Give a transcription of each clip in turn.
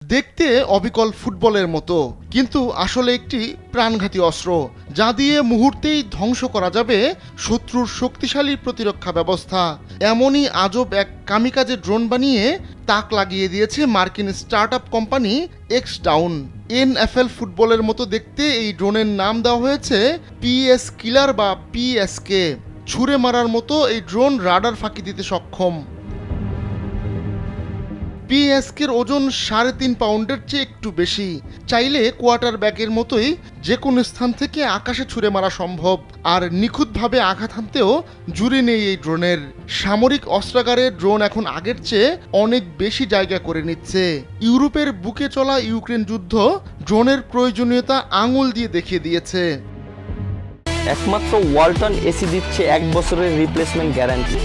দেখতে অবিকল ফুটবলের মতো, কিন্তু আসলে একটি প্রাণঘাতী অস্ত্র যা দিয়ে মুহূর্তেই ধ্বংস করা যাবে শত্রুর শক্তিশালী প্রতিরক্ষা ব্যবস্থা। এমনই আজব এক কামিকাজে ড্রোন বানিয়ে তাক লাগিয়ে দিয়েছে মার্কিন startup company x down. NFL ফুটবলের মতো দেখতে এই ড্রোনের নাম দেওয়া হয়েছে পিএস কিলার বা পিএসকে। ছুঁড়ে মারার মতো এই ড্রোন রাডার ফাঁকি দিতে সক্ষম। পিএসকের ওজন 3.5 পাউন্ডের চেয়ে একটু বেশি। চাইলে কোয়ার্টার ব্যাগের মতোই যে কোনো স্থান থেকে আকাশে ছুঁড়ে মারা সম্ভব, আর নিখুঁতভাবে আঘাত হানতেও জুড়ি নেই এই ড্রোনের। সামরিক অস্ত্রাগারে ড্রোন এখন আগের চেয়ে অনেক বেশি জায়গা করে নিচ্ছে। ইউরোপের বুকে চলা ইউক্রেন যুদ্ধ ড্রোনের প্রয়োজনীয়তা আঙুল দিয়ে দেখিয়ে দিয়েছে। একমাত্র ওয়ালটন এসি দিচ্ছে 1 বছরের রিপ্লেসমেন্ট গ্যারান্টি।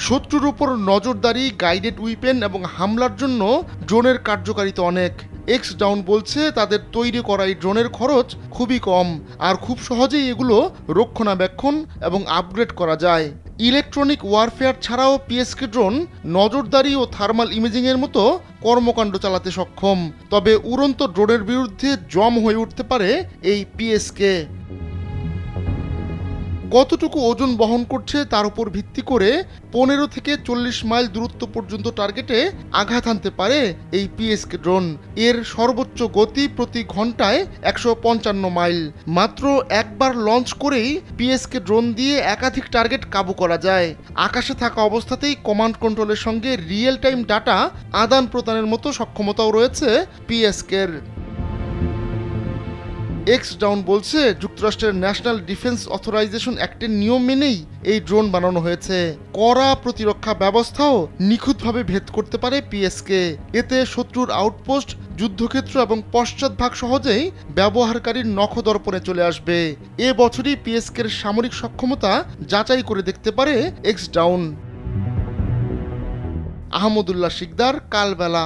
শত্রুর উপর নজরদারি, গাইডেড উইপেন এবং হামলার জন্য ড্রোনের কার্যকারিতা অনেক। এক্স ডাউন বলছে তাদের তৈরি করা এই ড্রোনের খরচ খুবই কম, আর খুব সহজেই এগুলো রক্ষণাবেক্ষণ এবং আপগ্রেড করা যায়। ইলেকট্রনিক ওয়ারফেয়ার ছাড়াও পিএসকে ড্রোন নজরদারি ও থার্মাল ইমেজিংয়ের মতো কর্মকাণ্ড চালাতে সক্ষম। তবে উড়ন্ত ড্রোনের বিরুদ্ধে জম হয়ে উঠতে পারে এই পিএসকে। কতটুকু ওজন বহন করছে তার উপর ভিত্তি করে 15 থেকে 40 মাইল দূরত্ব পর্যন্ত টার্গেটে আঘাত হানতে পারে এই পিএসকে ড্রোন। এর সর্বোচ্চ গতি প্রতি ঘন্টায় 155 মাইল। মাত্র একবার লঞ্চ করেই পিএসকে ড্রোন দিয়ে একাধিক টার্গেট কাবু করা যায়। আকাশে থাকা অবস্থাতেই কমান্ড কন্ট্রোলের সঙ্গে রিয়েল টাইম ডাটা আদান প্রদানের মতো সক্ষমতাও রয়েছে পিএসকের। এক্স ডাউন বলছে যুক্তরাষ্ট্রের ন্যাশনাল ডিফেন্স অথরাইজেশন অ্যাক্টের নিয়ম মেনেই এই ড্রোন বানানো হয়েছে। কড়া প্রতিরক্ষা ব্যবস্থাও নিখুঁতভাবে ভেদ করতে পারে পিএসকে। এতে শত্রুর আউটপোস্ট, যুদ্ধক্ষেত্র এবং পশ্চাৎভাগ সহজেই ব্যবহারকারীর নখদর্পণে চলে আসবে। এ বছরই পিএসকের সামরিক সক্ষমতা যাচাই করে দেখতে পারে এক্স ডাউন। আহমদুল্লাহ শিকদার, কালবেলা।